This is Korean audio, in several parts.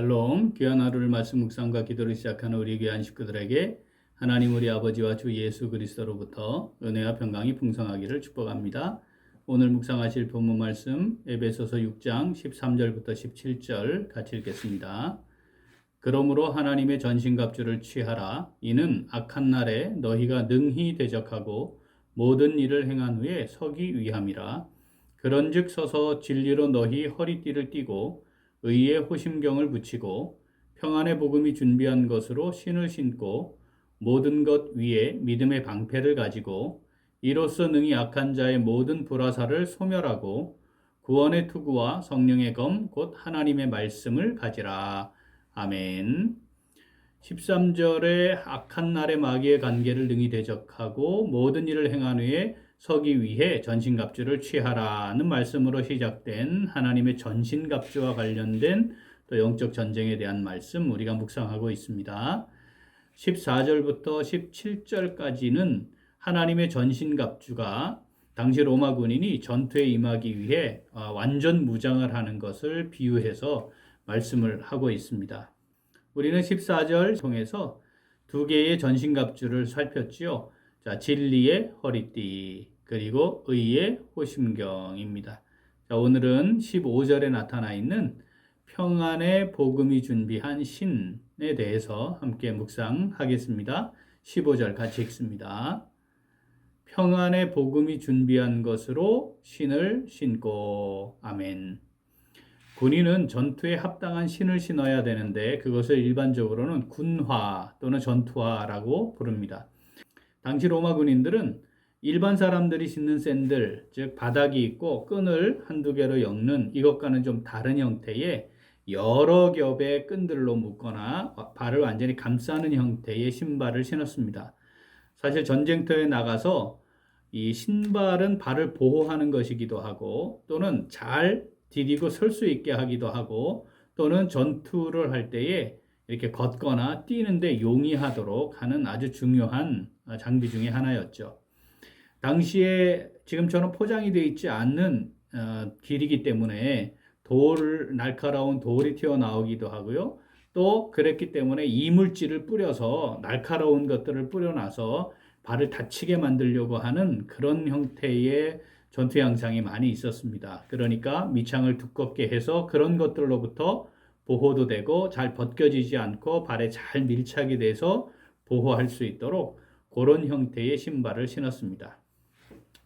샬롬, 귀한 하루를 말씀 묵상과 기도를 시작하는 우리 귀한 식구들에게 하나님 우리 아버지와 주 예수 그리스도로부터 은혜와 평강이 풍성하기를 축복합니다. 오늘 묵상하실 본문 말씀 에베소서 6장 13절부터 17절 같이 읽겠습니다. 그러므로 하나님의 전신갑주를 취하라. 이는 악한 날에 너희가 능히 대적하고 모든 일을 행한 후에 서기 위함이라. 그런즉 서서 진리로 너희 허리띠를 띠고 의의 호심경을 붙이고 평안의 복음이 준비한 것으로 신을 신고 모든 것 위에 믿음의 방패를 가지고 이로써 능히 악한 자의 모든 불화살을 소멸하고 구원의 투구와 성령의 검 곧 하나님의 말씀을 가지라. 아멘. 13절에 악한 날의 마귀의 관계를 능히 대적하고 모든 일을 행한 후에 서기 위해 전신갑주를 취하라는 말씀으로 시작된 하나님의 전신갑주와 관련된 또 영적 전쟁에 대한 말씀 우리가 묵상하고 있습니다. 14절부터 17절까지는 하나님의 전신갑주가 당시 로마 군인이 전투에 임하기 위해 완전 무장을 하는 것을 비유해서 말씀을 하고 있습니다. 우리는 14절 통해서 두 개의 전신갑주를 살폈지요. 자, 진리의 허리띠 그리고 의의 호심경입니다. 자, 오늘은 15절에 나타나 있는 평안의 복음이 준비한 신에 대해서 함께 묵상하겠습니다. 15절 같이 읽습니다. 평안의 복음이 준비한 것으로 신을 신고. 아멘. 군인은 전투에 합당한 신을 신어야 되는데 그것을 일반적으로는 군화 또는 전투화라고 부릅니다. 당시 로마 군인들은 일반 사람들이 신는 샌들, 즉 바닥이 있고 끈을 한두 개로 엮는 이것과는 좀 다른 형태의 여러 겹의 끈들로 묶거나 발을 완전히 감싸는 형태의 신발을 신었습니다. 사실 전쟁터에 나가서 이 신발은 발을 보호하는 것이기도 하고 또는 잘 디디고 설 수 있게 하기도 하고 또는 전투를 할 때에 이렇게 걷거나 뛰는데 용이하도록 하는 아주 중요한 장비 중에 하나였죠. 당시에 지금처럼 포장이 되어 있지 않는 길이기 때문에 날카로운 돌이 튀어나오기도 하고요. 또 그랬기 때문에 이물질을 뿌려서 날카로운 것들을 뿌려놔서 발을 다치게 만들려고 하는 그런 형태의 전투 양상이 많이 있었습니다. 그러니까 밑창을 두껍게 해서 그런 것들로부터 보호도 되고 잘 벗겨지지 않고 발에 잘 밀착이 돼서 보호할 수 있도록 그런 형태의 신발을 신었습니다.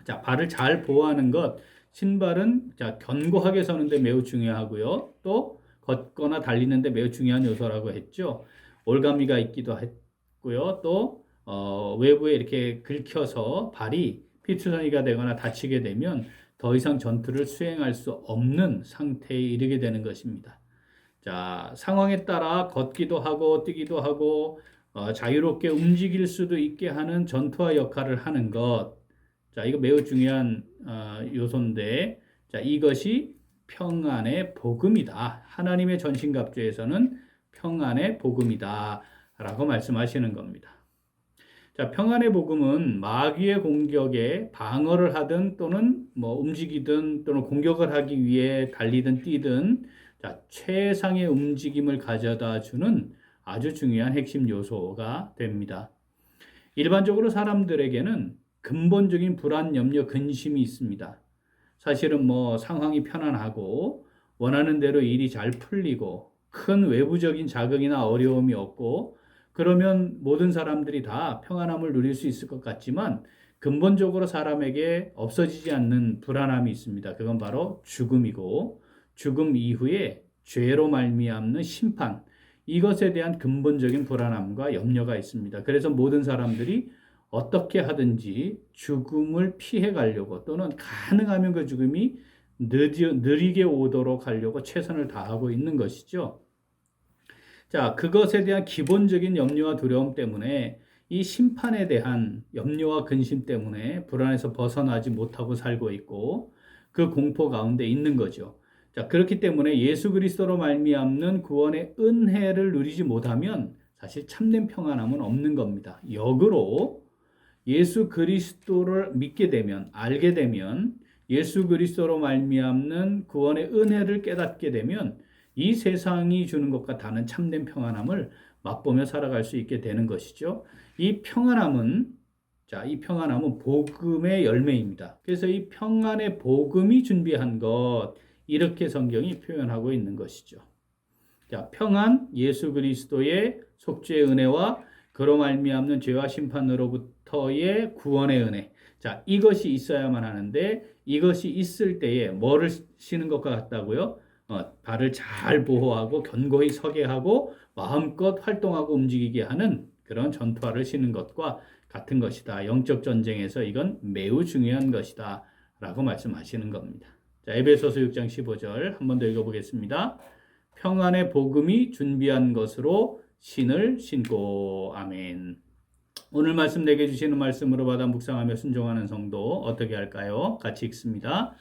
자, 발을 잘 보호하는 것, 신발은 견고하게 서는데 매우 중요하고요. 또 걷거나 달리는데 매우 중요한 요소라고 했죠. 올가미가 있기도 했고요. 또 외부에 이렇게 긁혀서 발이 피투성이가 되거나 다치게 되면 더 이상 전투를 수행할 수 없는 상태에 이르게 되는 것입니다. 자, 상황에 따라 걷기도 하고 뛰기도 하고 자유롭게 움직일 수도 있게 하는 전투화 역할을 하는 것. 자, 이거 매우 중요한 요소인데, 자, 이것이 평안의 복음이다. 하나님의 전신갑주에서는 평안의 복음이다. 라고 말씀하시는 겁니다. 자, 평안의 복음은 마귀의 공격에 방어를 하든 또는 움직이든 또는 공격을 하기 위해 달리든 뛰든 자, 최상의 움직임을 가져다 주는 아주 중요한 핵심 요소가 됩니다. 일반적으로 사람들에게는 근본적인 불안, 염려, 근심이 있습니다. 사실은 상황이 편안하고 원하는 대로 일이 잘 풀리고 큰 외부적인 자극이나 어려움이 없고 그러면 모든 사람들이 다 평안함을 누릴 수 있을 것 같지만 근본적으로 사람에게 없어지지 않는 불안함이 있습니다. 그건 바로 죽음이고 죽음 이후에 죄로 말미암는 심판, 이것에 대한 근본적인 불안함과 염려가 있습니다. 그래서 모든 사람들이 어떻게 하든지 죽음을 피해 가려고 또는 가능하면 그 죽음이 느리게 오도록 하려고 최선을 다하고 있는 것이죠. 자, 그것에 대한 기본적인 염려와 두려움 때문에 이 심판에 대한 염려와 근심 때문에 불안에서 벗어나지 못하고 살고 있고 그 공포 가운데 있는 거죠. 자, 그렇기 때문에 예수 그리스도로 말미암는 구원의 은혜를 누리지 못하면 사실 참된 평안함은 없는 겁니다. 역으로 예수 그리스도를 믿게 되면, 알게 되면 예수 그리스도로 말미암는 구원의 은혜를 깨닫게 되면 이 세상이 주는 것과 다른 참된 평안함을 맛보며 살아갈 수 있게 되는 것이죠. 이 평안함은 이 평안함은 복음의 열매입니다. 그래서 이 평안의 복음이 준비한 것, 이렇게 성경이 표현하고 있는 것이죠. 자, 평안, 예수 그리스도의 속죄의 은혜와 그로 말미암는 죄와 심판으로부터의 구원의 은혜. 자, 이것이 있어야만 하는데, 이것이 있을 때에 뭐를 쉬는 것과 같다고요? 발을 잘 보호하고 견고히 서게 하고 마음껏 활동하고 움직이게 하는 그런 전투화를 신는 것과 같은 것이다. 영적 전쟁에서 이건 매우 중요한 것이다. 라고 말씀하시는 겁니다. 자, 에베소서 6장 15절 한 번 더 읽어보겠습니다. 평안의 복음이 준비한 것으로 신을 신고. 아멘. 오늘 말씀 내게 주시는 말씀으로 받아 묵상하며 순종하는 성도 어떻게 할까요? 같이 읽습니다.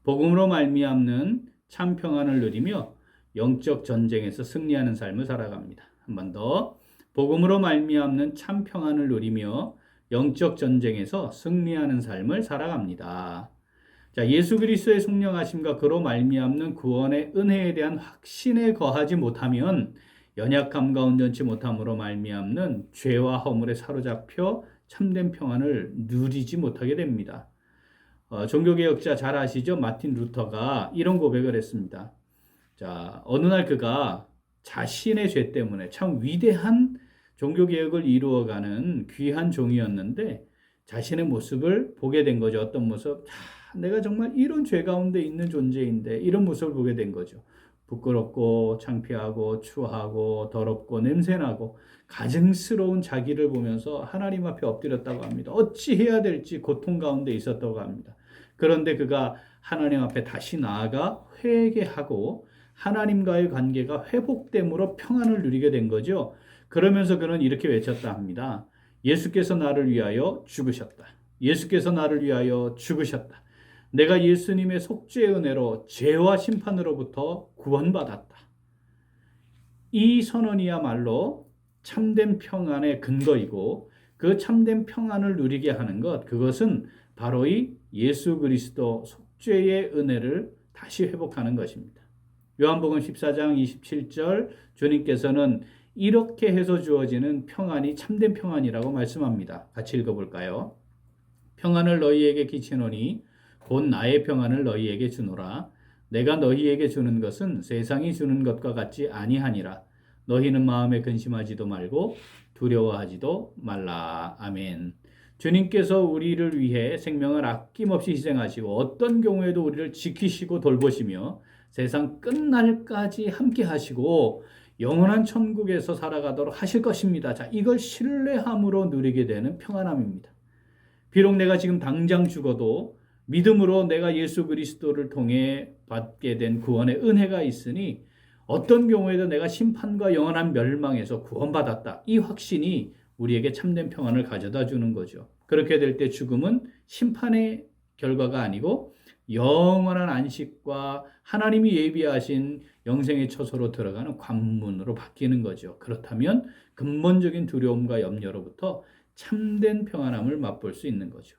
복음으로 말미암는 참 평안을 누리며 영적 전쟁에서 승리하는 삶을 살아갑니다. 한 번 더. 복음으로 말미암는 참 평안을 누리며 영적 전쟁에서 승리하는 삶을 살아갑니다. 자, 예수 그리스도의 속량하심과 그로 말미암는 구원의 은혜에 대한 확신에 거하지 못하면 연약함과 온전치 못함으로 말미암는 죄와 허물에 사로잡혀 참된 평안을 누리지 못하게 됩니다. 종교개혁자 잘 아시죠? 마틴 루터가 이런 고백을 했습니다. 자, 어느 날 그가 자신의 죄 때문에 참 위대한 종교개혁을 이루어가는 귀한 종이었는데 자신의 모습을 보게 된 거죠. 어떤 모습? 내가 정말 이런 죄 가운데 있는 존재인데 이런 모습을 보게 된 거죠. 부끄럽고 창피하고 추하고 더럽고 냄새나고 가증스러운 자기를 보면서 하나님 앞에 엎드렸다고 합니다. 어찌 해야 될지 고통 가운데 있었다고 합니다. 그런데 그가 하나님 앞에 다시 나아가 회개하고 하나님과의 관계가 회복됨으로 평안을 누리게 된 거죠. 그러면서 그는 이렇게 외쳤다 합니다. 예수께서 나를 위하여 죽으셨다. 예수께서 나를 위하여 죽으셨다. 내가 예수님의 속죄의 은혜로 죄와 심판으로부터 구원받았다. 이 선언이야말로 참된 평안의 근거이고 그 참된 평안을 누리게 하는 것, 그것은 바로 이 예수 그리스도 속죄의 은혜를 다시 회복하는 것입니다. 요한복음 14장 27절 주님께서는 이렇게 해서 주어지는 평안이 참된 평안이라고 말씀합니다. 같이 읽어볼까요? 평안을 너희에게 끼치노니 곧 나의 평안을 너희에게 주노라. 내가 너희에게 주는 것은 세상이 주는 것과 같지 아니하니라. 너희는 마음에 근심하지도 말고 두려워하지도 말라. 아멘. 주님께서 우리를 위해 생명을 아낌없이 희생하시고 어떤 경우에도 우리를 지키시고 돌보시며 세상 끝날까지 함께 하시고 영원한 천국에서 살아가도록 하실 것입니다. 자, 이걸 신뢰함으로 누리게 되는 평안함입니다. 비록 내가 지금 당장 죽어도 믿음으로 내가 예수 그리스도를 통해 받게 된 구원의 은혜가 있으니 어떤 경우에도 내가 심판과 영원한 멸망에서 구원받았다. 이 확신이 우리에게 참된 평안을 가져다 주는 거죠. 그렇게 될 때 죽음은 심판의 결과가 아니고 영원한 안식과 하나님이 예비하신 영생의 처소로 들어가는 관문으로 바뀌는 거죠. 그렇다면 근본적인 두려움과 염려로부터 참된 평안함을 맛볼 수 있는 거죠.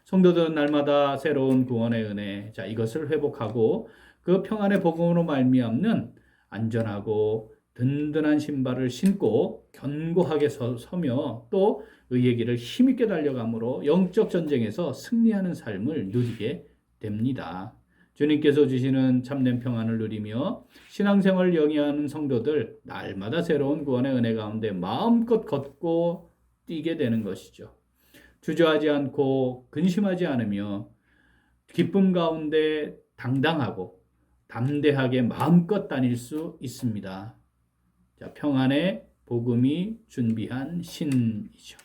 성도들은 날마다 새로운 구원의 은혜, 자, 이것을 회복하고 그 평안의 복음으로 말미암는 안전하고 든든한 신발을 신고 견고하게 서며 또 의의 길을 힘있게 달려감으로 영적 전쟁에서 승리하는 삶을 누리게 됩니다. 주님께서 주시는 참된 평안을 누리며 신앙생활을 영위하는 성도들 날마다 새로운 구원의 은혜 가운데 마음껏 걷고 뛰게 되는 것이죠. 주저하지 않고 근심하지 않으며 기쁨 가운데 당당하고 담대하게 마음껏 다닐 수 있습니다. 자, 평안의 복음이 준비한 신이죠.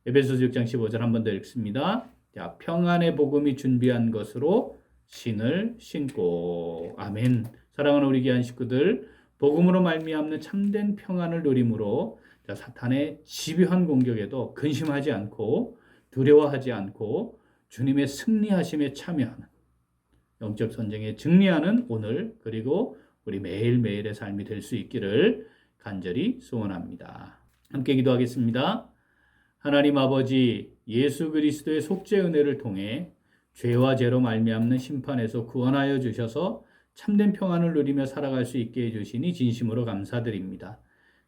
에베소서 6장 15절 한 번 더 읽습니다. 자, 평안의 복음이 준비한 것으로 신을 신고. 아멘. 사랑하는 우리 귀한 식구들, 복음으로 말미암는 참된 평안을 누림으로 사탄의 집요한 공격에도 근심하지 않고 두려워하지 않고 주님의 승리하심에 참여하는 영적 전쟁에 승리하는 오늘 그리고 우리 매일매일의 삶이 될 수 있기를 간절히 소원합니다. 함께 기도하겠습니다. 하나님 아버지, 예수 그리스도의 속죄 은혜를 통해 죄와 죄로 말미암는 심판에서 구원하여 주셔서 참된 평안을 누리며 살아갈 수 있게 해주시니 진심으로 감사드립니다.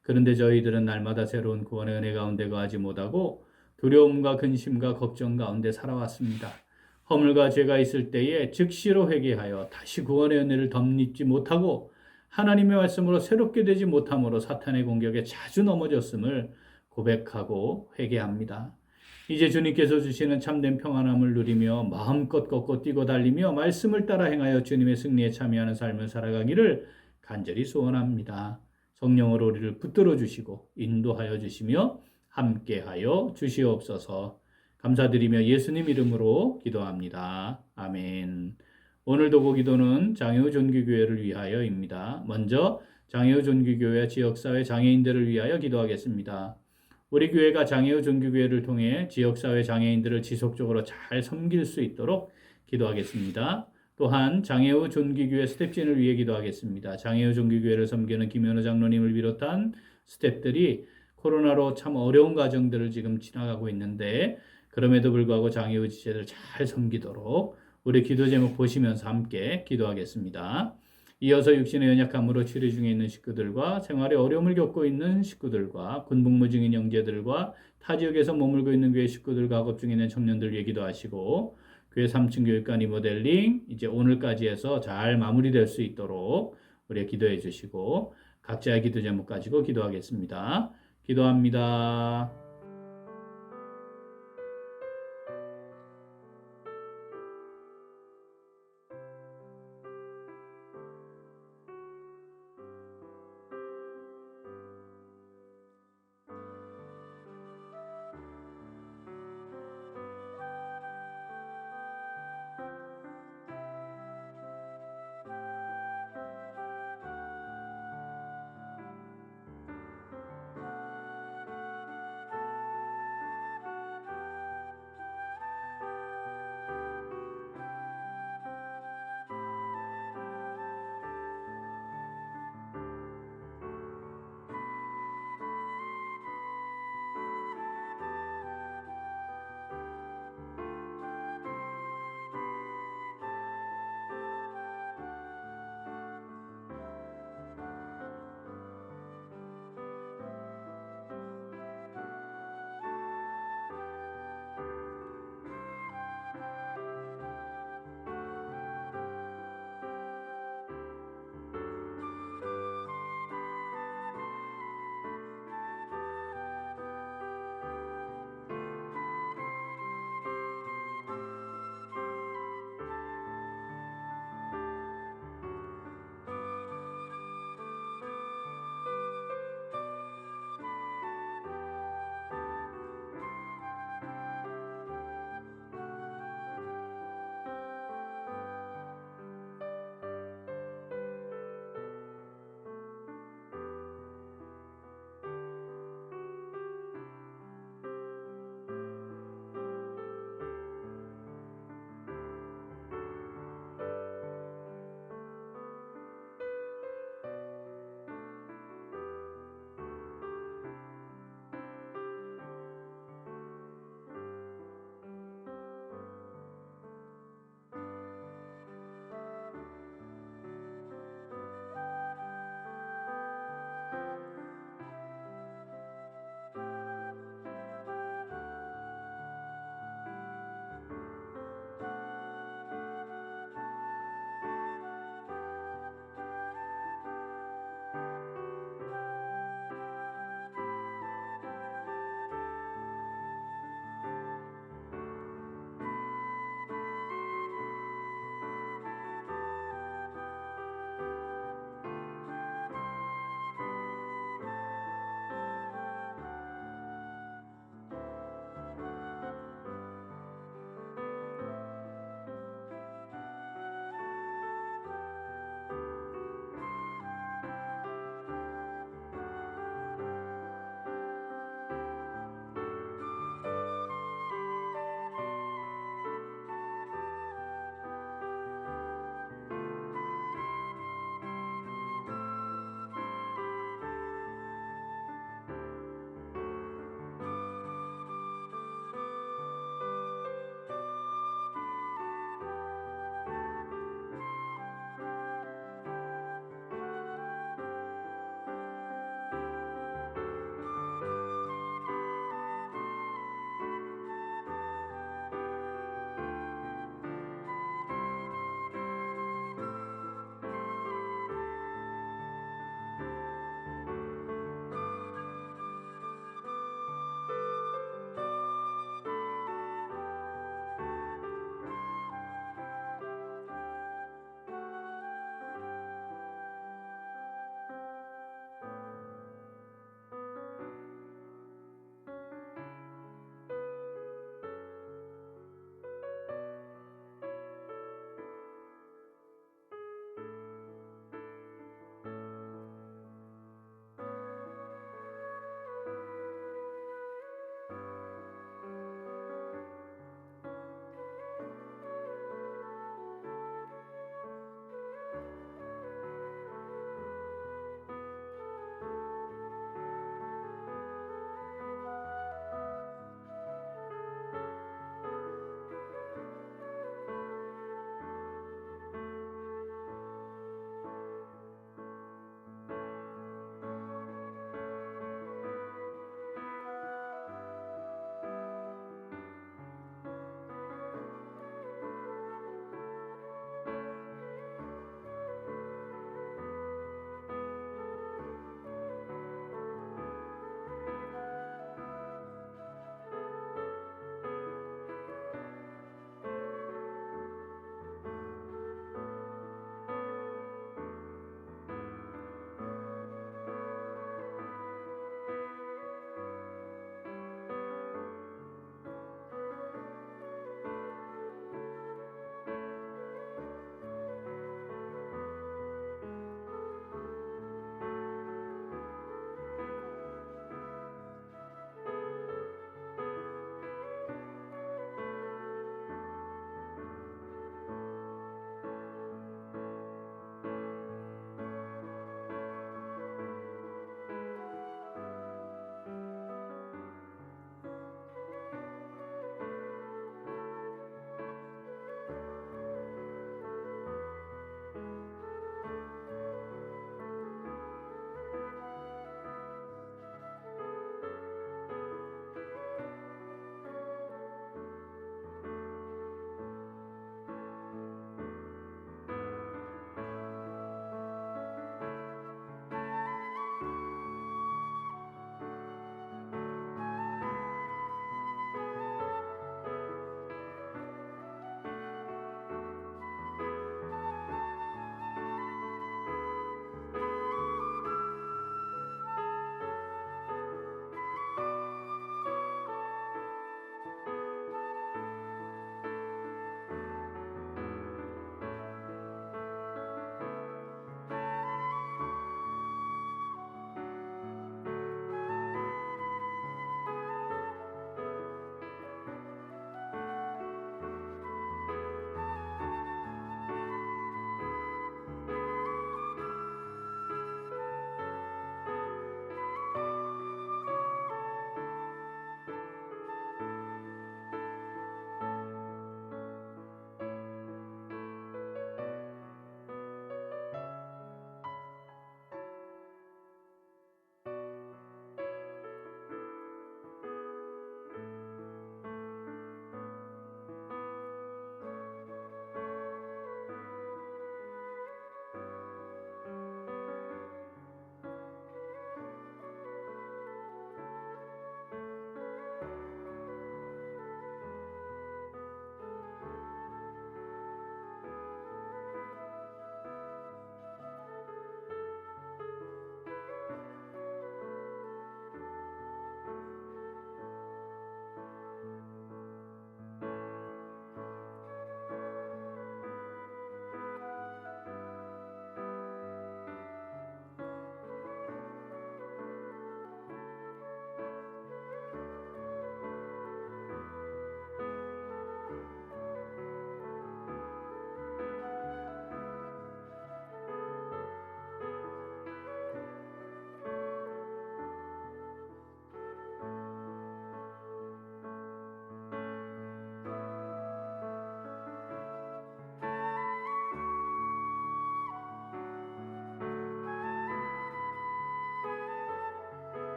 그런데 저희들은 날마다 새로운 구원의 은혜 가운데 거하지 못하고 두려움과 근심과 걱정 가운데 살아왔습니다. 허물과 죄가 있을 때에 즉시로 회개하여 다시 구원의 은혜를 덧입지 못하고 하나님의 말씀으로 새롭게 되지 못함으로 사탄의 공격에 자주 넘어졌음을 고백하고 회개합니다. 이제 주님께서 주시는 참된 평안함을 누리며 마음껏 걷고 뛰고 달리며 말씀을 따라 행하여 주님의 승리에 참여하는 삶을 살아가기를 간절히 소원합니다. 성령으로 우리를 붙들어 주시고 인도하여 주시며 함께하여 주시옵소서. 감사드리며 예수님 이름으로 기도합니다. 아멘. 오늘 도고 기도는 장애우 존귀교회를 위하여입니다. 먼저 장애우 존귀교회 지역사회 장애인들을 위하여 기도하겠습니다. 우리 교회가 장애우 존귀교회를 통해 지역사회 장애인들을 지속적으로 잘 섬길 수 있도록 기도하겠습니다. 또한 장애우 존귀교회 스태프진을 위해 기도하겠습니다. 장애우 존귀교회를 섬기는 김현우 장로님을 비롯한 스태프들이 코로나로 참 어려운 과정들을 지금 지나가고 있는데 그럼에도 불구하고 장애우 지체들 잘 섬기도록 우리 기도 제목 보시면서 함께 기도하겠습니다. 이어서 육신의 연약함으로 치료 중에 있는 식구들과 생활에 어려움을 겪고 있는 식구들과 군복무 중인 형제들과 타 지역에서 머물고 있는 교회 식구들과 학업 중에 있는 청년들 위해 기도하시고 교회 3층 교육관 리모델링 이제 오늘까지 해서 잘 마무리될 수 있도록 우리 기도해 주시고 각자의 기도 제목 가지고 기도하겠습니다. 기도합니다.